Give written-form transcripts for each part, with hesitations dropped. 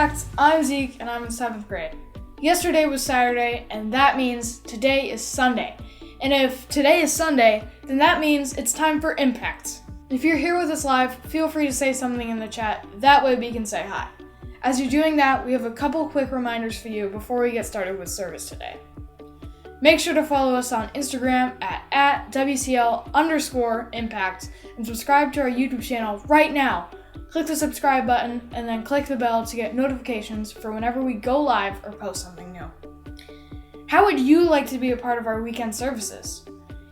Impact, I'm Zeke, and I'm in 7th grade. Yesterday was Saturday, and that means today is Sunday. And if today is Sunday, then that means it's time for Impact. If you're here with us live, feel free to say something in the chat, that way we can say hi. As you're doing that, we have a couple quick reminders for you before we get started with service today. Make sure to follow us on Instagram at WCL_Impact and subscribe to our YouTube channel right now. Click the subscribe button and then click the bell to get notifications for whenever we go live or post something new. How would you like to be a part of our weekend services?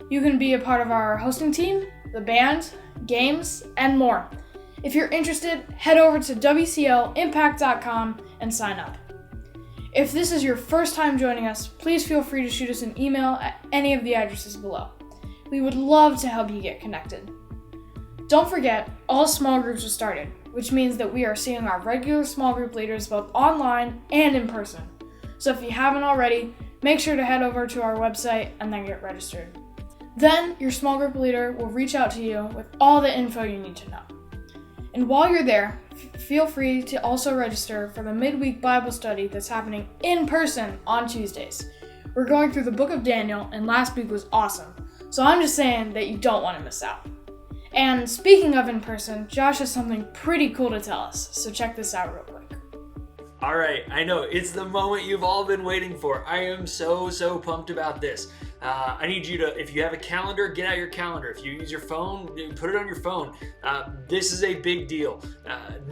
You can be a part of our hosting team, the band, games, and more. If you're interested, head over to WCLimpact.com and sign up. If this is your first time joining us, please feel free to shoot us an email at any of the addresses below. We would love to help you get connected. Don't forget, all small groups are started, which means that we are seeing our regular small group leaders both online and in person. So if you haven't already, make sure to head over to our website and then get registered. Then your small group leader will reach out to you with all the info you need to know. And while you're there, feel free to also register for the Midweek Bible study that's happening in person on Tuesdays. We're going through the book of Daniel, and last week was awesome. So I'm just saying that you don't want to miss out. And speaking of in person, Josh has something pretty cool to tell us, so check this out real quick. All right, I know, it's the moment you've all been waiting for. I am so pumped about this. I need you to, if you have a calendar, get out your calendar. If you use your phone, put it on your phone. This is a big deal.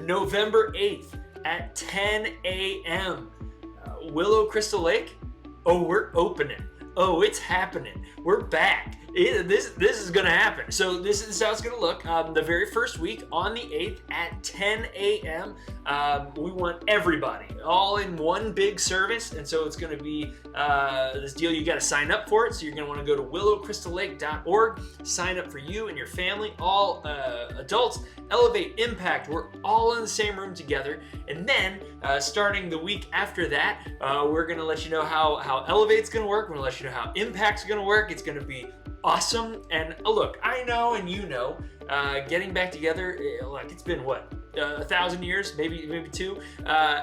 November 8th at 10 a.m. Willow, Crystal Lake. Oh, we're opening. Oh, it's happening. We're back. This is going to happen. So this is how it's going to look. The very first week on the 8th at 10 a.m. We want everybody all in one big service. And so it's going to be this deal. You got to sign up for it. So you're going to want to go to willowcrystallake.org, sign up for you and your family, all adults. Elevate Impact. We're all in the same room together. And then starting the week after that, we're going to let you know how Elevate's going to work. We're going to let you know how Impact's going to work. It's going to be awesome. And look, I know and you know, getting back together, like it's been what, 1,000 years, maybe two.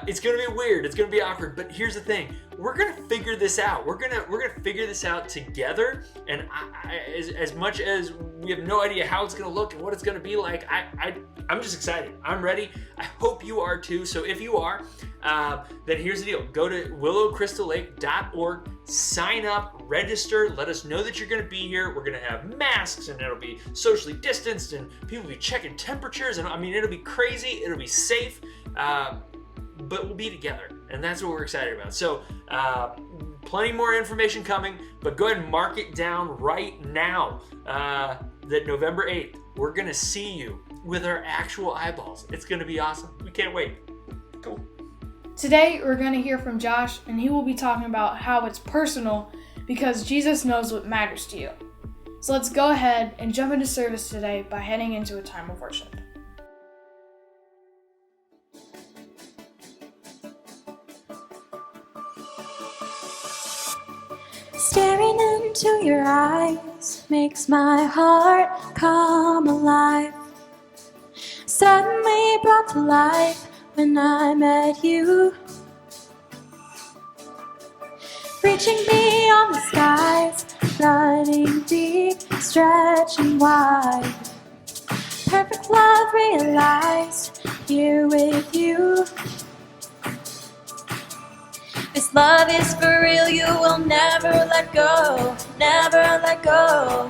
It's gonna be weird. It's gonna be awkward. But here's the thing: we're gonna figure this out. We're gonna figure this out together. And as much as we have no idea how it's gonna look and what it's gonna be like, I'm just excited. I'm ready. I hope you are too. So if you are, then here's the deal: go to willowcrystallake.org, sign up, register. Let us know that you're gonna be here. We're gonna have masks, and it'll be socially distanced, and people will be checking temperatures, and I mean, it'll be crazy. It'll be safe, but we'll be together, and that's what we're excited about. So plenty more information coming, but go ahead and mark it down right now that November 8th, we're going to see you with our actual eyeballs. It's going to be awesome. We can't wait. Cool. Today, we're going to hear from Josh, and he will be talking about how it's personal because Jesus knows what matters to you. So let's go ahead and jump into service today by heading into a time of worship. Staring into your eyes makes my heart come alive. Suddenly brought to life when I met you. Reaching beyond the skies, flooding deep, stretching wide. Perfect love realized, here with you. This love is for real, you will never let go, never let go.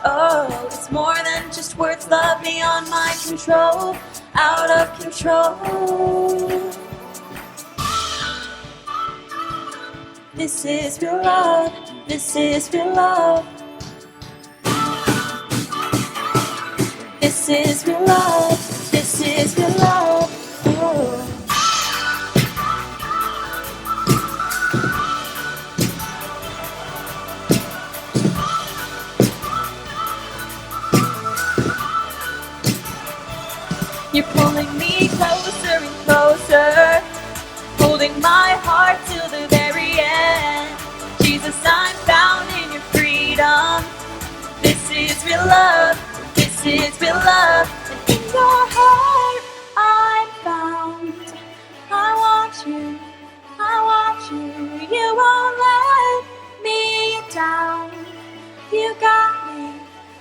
Oh, it's more than just words, love beyond my control, out of control. This is real love, this is real love. This is real love, this is real love. Oh. You're pulling me closer and closer, holding my heart till the very end. Jesus, I'm found in your freedom. This is real love, this is real love. And in your heart I'm found, won't let me down. You got me,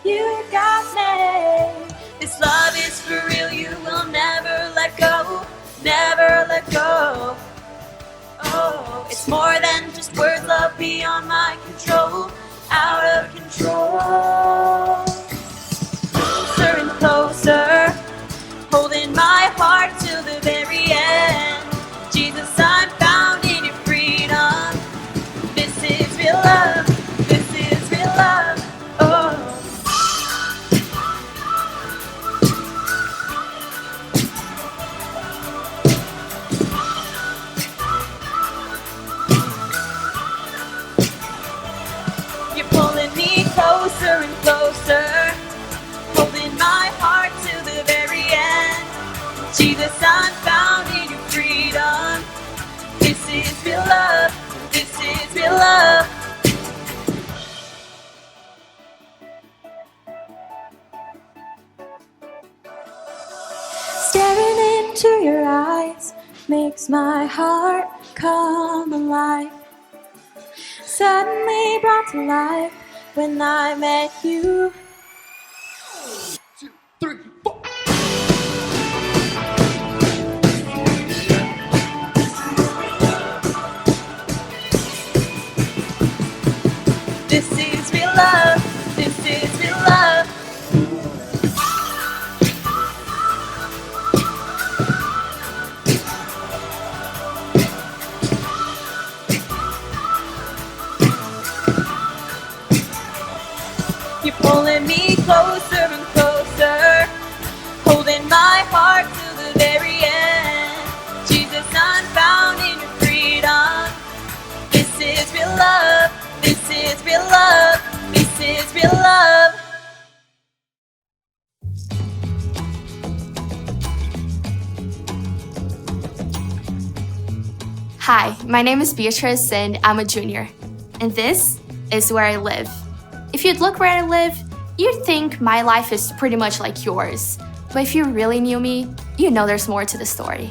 you got me. This love is for real, you will never let go, never let go. Oh, it's more than just words, love beyond my control, out of control. Closer and closer, holding my heart till the very end. Jesus, I'm found in your freedom. This is real love, this is real love. Oh. You're pulling me closer and closer, holding my heart to the very end. Jesus, I'm found in your freedom. This is real love, this is real love. Staring into your eyes makes my heart come alive. Suddenly brought to life when I met you. 1, 2, 3, 4. This is real love, this is real love. You're pulling me closer and closer, holding my heart to the very end. Jesus, I'm found in your freedom. This is real love, this is real love, this is real love. Hi, my name is Beatrice and I'm a junior. And this is where I live. If you'd look where I live, you'd think my life is pretty much like yours. But if you really knew me, you know there's more to the story.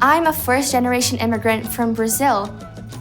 I'm a first-generation immigrant from Brazil,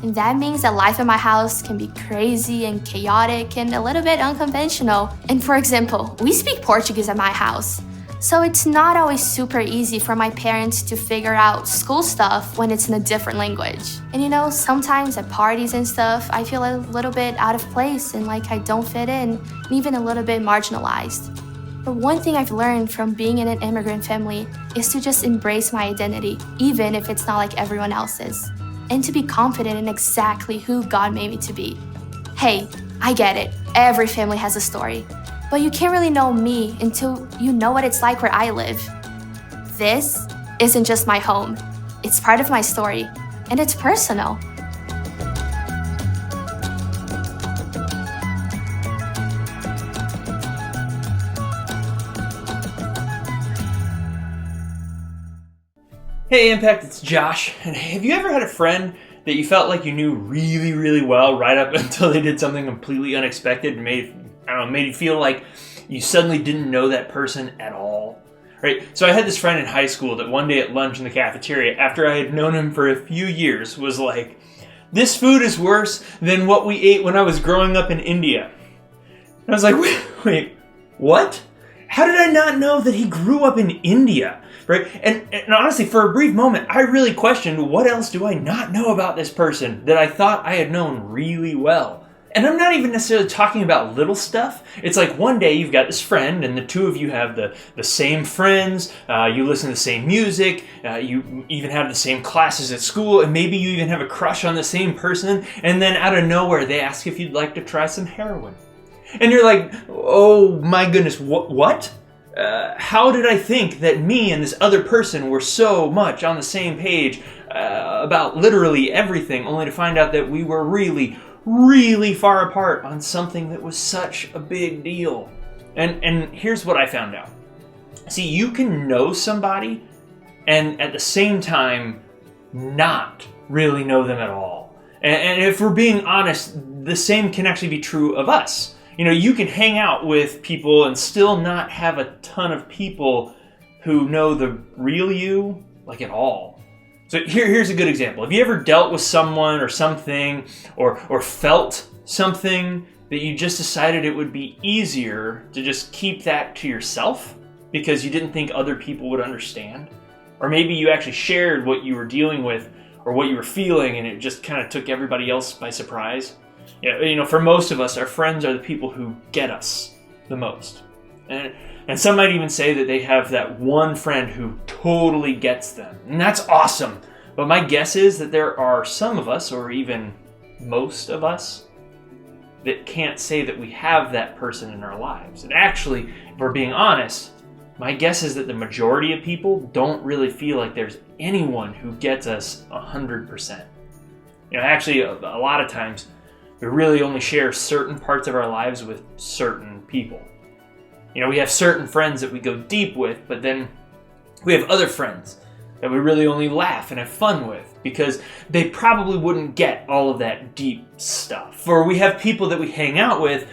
and that means that life in my house can be crazy and chaotic and a little bit unconventional. And for example, we speak Portuguese at my house. So it's not always super easy for my parents to figure out school stuff when it's in a different language. And you know, sometimes at parties and stuff, I feel a little bit out of place and like I don't fit in, and even a little bit marginalized. But one thing I've learned from being in an immigrant family is to just embrace my identity, even if it's not like everyone else's, and to be confident in exactly who God made me to be. Hey, I get it, every family has a story. But you can't really know me until you know what it's like where I live. This isn't just my home. It's part of my story, and it's personal. Hey Impact, it's Josh. And have you ever had a friend that you felt like you knew really, really well right up until they did something completely unexpected and made you feel like you suddenly didn't know that person at all? Right? So I had this friend in high school that one day at lunch in the cafeteria, after I had known him for a few years, was like, "This food is worse than what we ate when I was growing up in India." And I was like, wait, what? How did I not know that he grew up in India? Right? And honestly, for a brief moment, I really questioned, what else do I not know about this person that I thought I had known really well? And I'm not even necessarily talking about little stuff. It's like one day you've got this friend and the two of you have the same friends, you listen to the same music, you even have the same classes at school, and maybe you even have a crush on the same person, and then out of nowhere they ask if you'd like to try some heroin. And you're like, oh my goodness, what? How did I think that me and this other person were so much on the same page about literally everything, only to find out that we were really, really far apart on something that was such a big deal? And here's what I found out. See, you can know somebody and at the same time not really know them at all. And if we're being honest, the same can actually be true of us. You know, you can hang out with people and still not have a ton of people who know the real you, like, at all. So here's a good example. Have you ever dealt with someone or something or felt something that you just decided it would be easier to just keep that to yourself because you didn't think other people would understand? Or maybe you actually shared what you were dealing with or what you were feeling and it just kind of took everybody else by surprise? For most of us, our friends are the people who get us the most. And some might even say that they have that one friend who totally gets them. And that's awesome. But my guess is that there are some of us, or even most of us, that can't say that we have that person in our lives. And actually, if we're being honest, my guess is that the majority of people don't really feel like there's anyone who gets us 100%. Actually, a lot of times, we really only share certain parts of our lives with certain people. We have certain friends that we go deep with, but then we have other friends that we really only laugh and have fun with because they probably wouldn't get all of that deep stuff. Or we have people that we hang out with,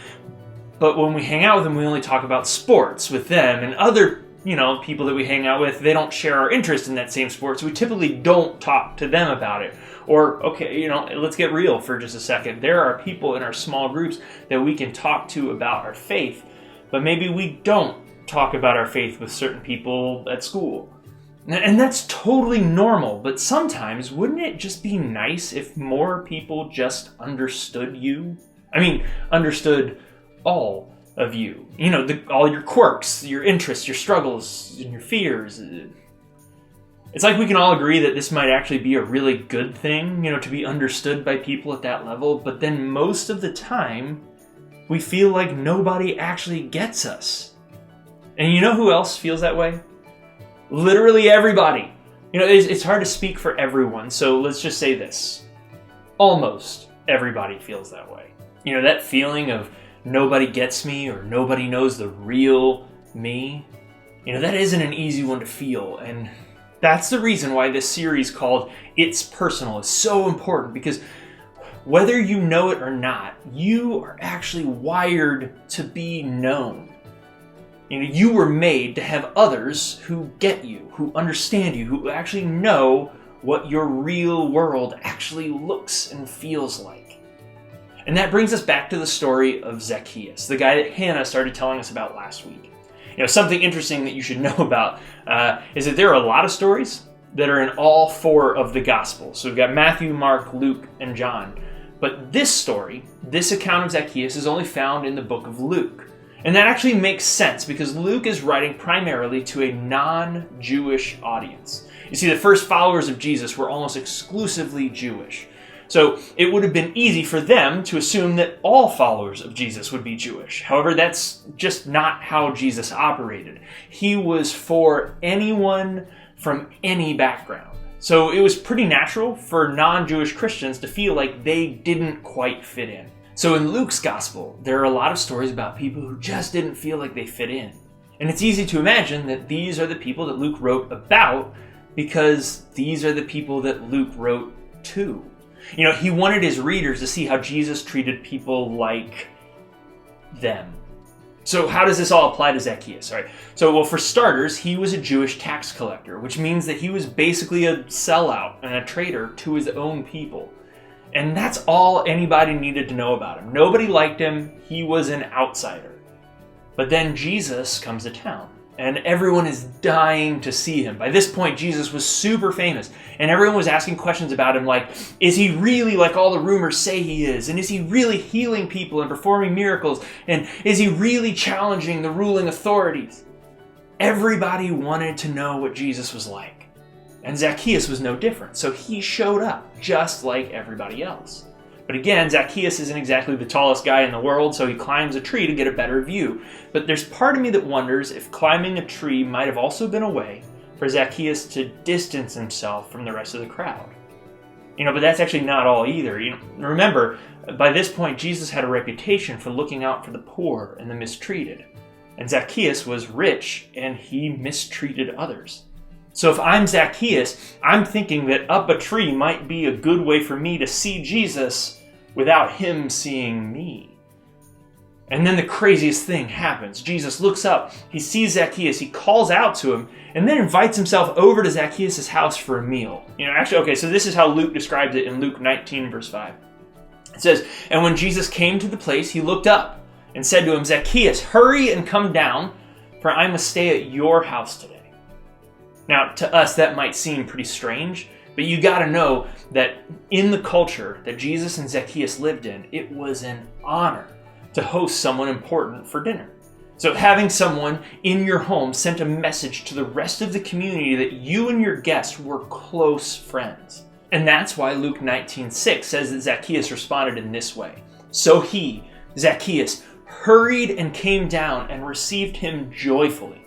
but when we hang out with them, we only talk about sports with them. And other, people that we hang out with, they don't share our interest in that same sport, so we typically don't talk to them about it. Or, okay, let's get real for just a second. There are people in our small groups that we can talk to about our faith, but maybe we don't talk about our faith with certain people at school. And that's totally normal, but sometimes wouldn't it just be nice if more people just understood you? Understood all of you. All your quirks, your interests, your struggles, and your fears. It's like we can all agree that this might actually be a really good thing, to be understood by people at that level, but then most of the time, we feel like nobody actually gets us. And you know who else feels that way? Literally everybody. It's hard to speak for everyone, so let's just say this. Almost everybody feels that way. That feeling of nobody gets me or nobody knows the real me. That isn't an easy one to feel, and that's the reason why this series called It's Personal is so important, because whether you know it or not, you are actually wired to be known. You were made to have others who get you, who understand you, who actually know what your real world actually looks and feels like. And that brings us back to the story of Zacchaeus, the guy that Hannah started telling us about last week. Something interesting that you should know about is that there are a lot of stories that are in all four of the Gospels. So we've got Matthew, Mark, Luke, and John. But this story, this account of Zacchaeus, is only found in the book of Luke. And that actually makes sense because Luke is writing primarily to a non-Jewish audience. You see, the first followers of Jesus were almost exclusively Jewish. So it would have been easy for them to assume that all followers of Jesus would be Jewish. However, that's just not how Jesus operated. He was for anyone from any background. So it was pretty natural for non-Jewish Christians to feel like they didn't quite fit in. So in Luke's gospel, there are a lot of stories about people who just didn't feel like they fit in. And it's easy to imagine that these are the people that Luke wrote about because these are the people that Luke wrote to. He wanted his readers to see how Jesus treated people like them. So how does this all apply to Zacchaeus? All right. So, for starters, he was a Jewish tax collector, which means that he was basically a sellout and a traitor to his own people. And that's all anybody needed to know about him. Nobody liked him. He was an outsider. But then Jesus comes to town, and everyone is dying to see him. By this point, Jesus was super famous, and everyone was asking questions about him like, is he really like all the rumors say he is? And is he really healing people and performing miracles? And is he really challenging the ruling authorities? Everybody wanted to know what Jesus was like. And Zacchaeus was no different, so he showed up just like everybody else. But again, Zacchaeus isn't exactly the tallest guy in the world, so he climbs a tree to get a better view. But there's part of me that wonders if climbing a tree might have also been a way for Zacchaeus to distance himself from the rest of the crowd. But that's actually not all either. Remember, by this point, Jesus had a reputation for looking out for the poor and the mistreated. And Zacchaeus was rich, and he mistreated others. So if I'm Zacchaeus, I'm thinking that up a tree might be a good way for me to see Jesus without him seeing me. And then the craziest thing happens. Jesus looks up, he sees Zacchaeus, he calls out to him, and then invites himself over to Zacchaeus' house for a meal. So this is how Luke describes it in Luke 19, verse 5. It says, "And when Jesus came to the place, he looked up and said to him, 'Zacchaeus, hurry and come down, for I must stay at your house today.'" Now, to us, that might seem pretty strange, but you gotta know that in the culture that Jesus and Zacchaeus lived in, it was an honor to host someone important for dinner. So having someone in your home sent a message to the rest of the community that you and your guests were close friends. And that's why Luke 19:6 says that Zacchaeus responded in this way. "So he, Zacchaeus, hurried and came down and received him joyfully."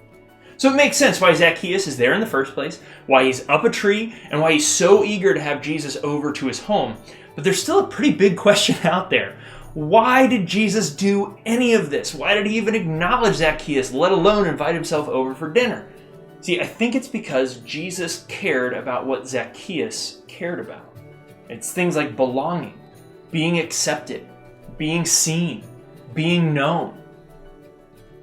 So it makes sense why Zacchaeus is there in the first place, why he's up a tree, and why he's so eager to have Jesus over to his home. But there's still a pretty big question out there. Why did Jesus do any of this? Why did he even acknowledge Zacchaeus, let alone invite himself over for dinner? See, I think it's because Jesus cared about what Zacchaeus cared about. It's things like belonging, being accepted, being seen, being known.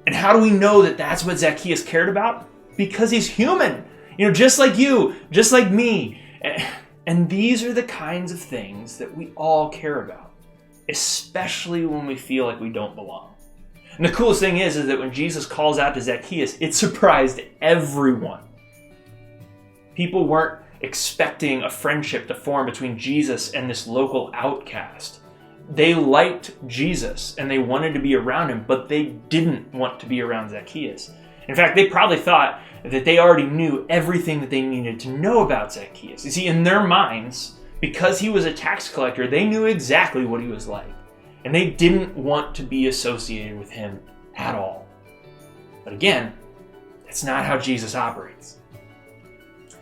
And how do we know that that's what Zacchaeus cared about? Because he's human, just like you, just like me. And these are the kinds of things that we all care about, especially when we feel like we don't belong. And the coolest thing is that when Jesus calls out to Zacchaeus, it surprised everyone. People weren't expecting a friendship to form between Jesus and this local outcast. They liked Jesus and they wanted to be around him, but they didn't want to be around Zacchaeus. In fact, they probably thought that they already knew everything that they needed to know about Zacchaeus. You see, in their minds, because he was a tax collector, they knew exactly what he was like. And they didn't want to be associated with him at all. But again, that's not how Jesus operates.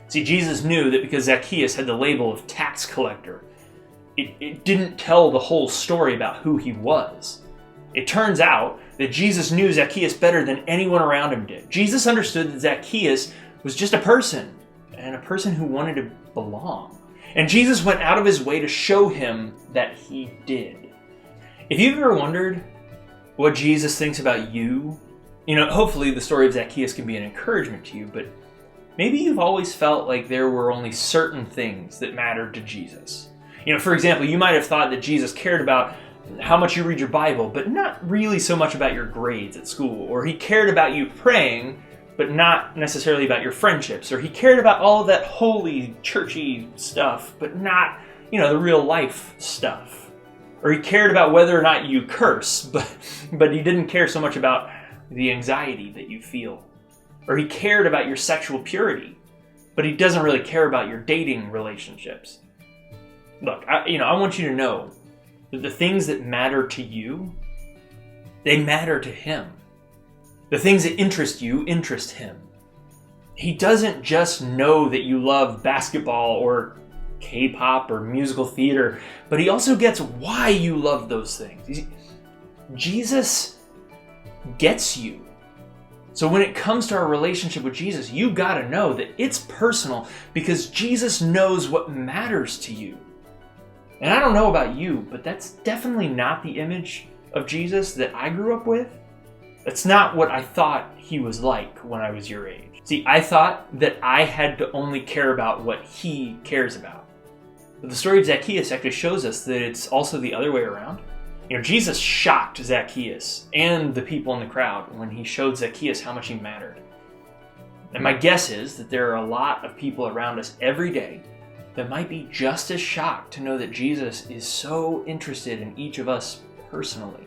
See, Jesus knew that because Zacchaeus had the label of tax collector, it didn't tell the whole story about who he was. It turns out that Jesus knew Zacchaeus better than anyone around him did. Jesus understood that Zacchaeus was just a person, and a person who wanted to belong. And Jesus went out of his way to show him that he did. If you've ever wondered what Jesus thinks about you, hopefully the story of Zacchaeus can be an encouragement to you, but maybe you've always felt like there were only certain things that mattered to Jesus. For example, you might have thought that Jesus cared about how much you read your Bible, but not really so much about your grades at school. Or he cared about you praying, but not necessarily about your friendships. Or he cared about all of that holy, churchy stuff, but not, the real life stuff. Or he cared about whether or not you curse, but he didn't care so much about the anxiety that you feel. Or he cared about your sexual purity, but he doesn't really care about your dating relationships. Look, I want you to know that the things that matter to you, they matter to him. The things that interest you interest him. He doesn't just know that you love basketball or K-pop or musical theater, but he also gets why you love those things. You see, Jesus gets you. So when it comes to our relationship with Jesus, you gotta know that it's personal because Jesus knows what matters to you. And I don't know about you, but that's definitely not the image of Jesus that I grew up with. That's not what I thought he was like when I was your age. See, I thought that I had to only care about what he cares about. But the story of Zacchaeus actually shows us that it's also the other way around. Jesus shocked Zacchaeus and the people in the crowd when he showed Zacchaeus how much he mattered. And my guess is that there are a lot of people around us every day that might be just as shocked to know that Jesus is so interested in each of us personally.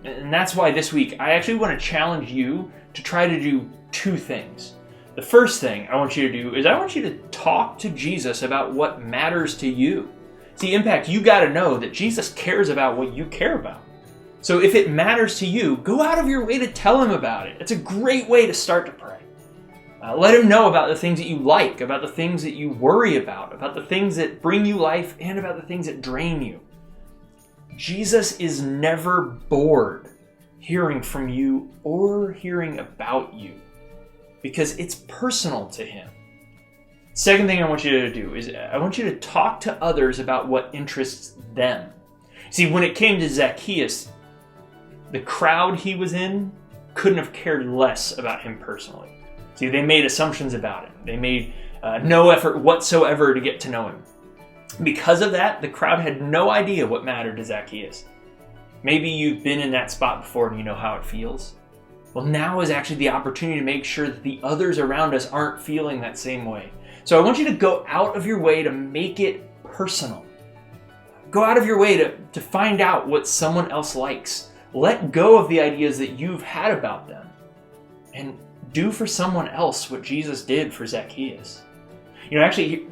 And that's why this week I actually want to challenge you to try to do two things. The first thing I want you to do is I want you to talk to Jesus about what matters to you. See, Impact, you got to know that Jesus cares about what you care about. So if it matters to you, go out of your way to tell him about it. It's a great way to start to pray. Let him know about the things that you like, about the things that you worry about the things that bring you life, and about the things that drain you. Jesus is never bored hearing from you or hearing about you because it's personal to him. Second thing I want you to do is I want you to talk to others about what interests them. See, when it came to Zacchaeus, the crowd he was in couldn't have cared less about him personally. See, they made assumptions about him. They made no effort whatsoever to get to know him. Because of that, the crowd had no idea what mattered to Zacchaeus. Maybe you've been in that spot before and you know how it feels. Well, now is actually the opportunity to make sure that the others around us aren't feeling that same way. So I want you to go out of your way to make it personal. Go out of your way to find out what someone else likes. Let go of the ideas that you've had about them. And do for someone else what Jesus did for Zacchaeus. Actually,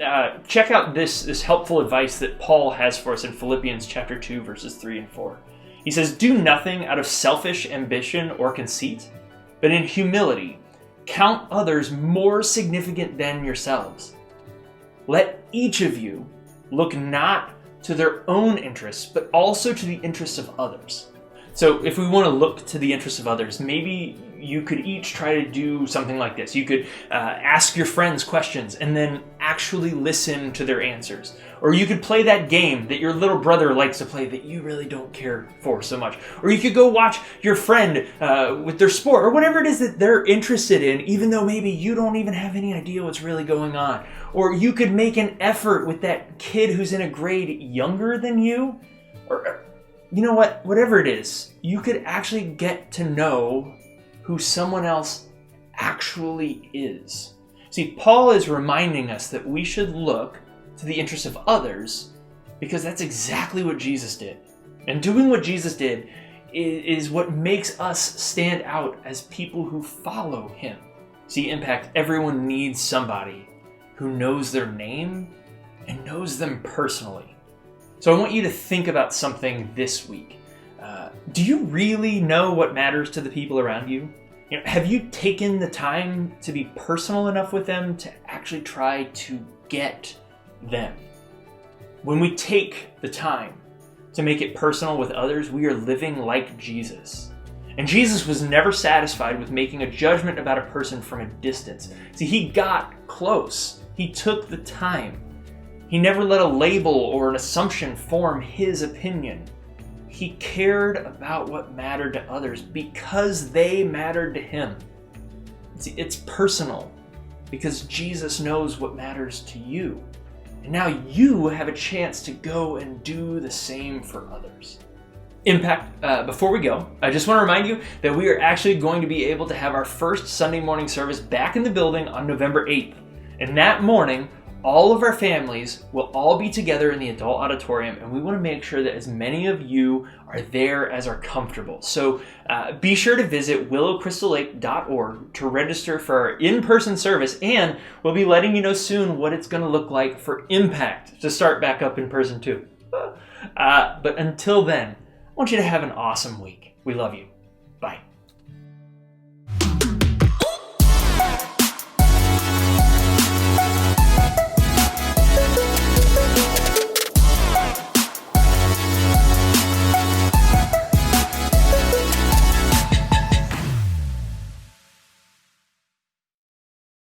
check out this helpful advice that Paul has for us in Philippians chapter 2, verses 3 and 4. He says, "Do nothing out of selfish ambition or conceit, but in humility, count others more significant than yourselves. Let each of you look not to their own interests, but also to the interests of others." So if we want to look to the interests of others, maybe you could each try to do something like this. You could ask your friends questions and then actually listen to their answers. Or you could play that game that your little brother likes to play that you really don't care for so much. Or you could go watch your friend with their sport or whatever it is that they're interested in, even though maybe you don't even have any idea what's really going on. Or you could make an effort with that kid who's in a grade younger than you. Or you know what? Whatever it is, you could actually get to know who someone else actually is. See, Paul is reminding us that we should look to the interests of others because that's exactly what Jesus did. And doing what Jesus did is what makes us stand out as people who follow him. See, Impact, everyone needs somebody who knows their name and knows them personally. So I want you to think about something this week. Do you really know what matters to the people around you? Have you taken the time to be personal enough with them to actually try to get them? When we take the time to make it personal with others, we are living like Jesus. And Jesus was never satisfied with making a judgment about a person from a distance. See, he got close. He took the time. He never let a label or an assumption form his opinion. He cared about what mattered to others because they mattered to him. See, it's personal because Jesus knows what matters to you. And now you have a chance to go and do the same for others. Impact, before we go, I just want to remind you that we are actually going to be able to have our first Sunday morning service back in the building on November 8th. And that morning, all of our families will all be together in the adult auditorium, and we want to make sure that as many of you are there as are comfortable. So be sure to visit willowcrystallake.org to register for our in-person service, and we'll be letting you know soon what it's going to look like for Impact to start back up in person too. But until then, I want you to have an awesome week. We love you. Bye.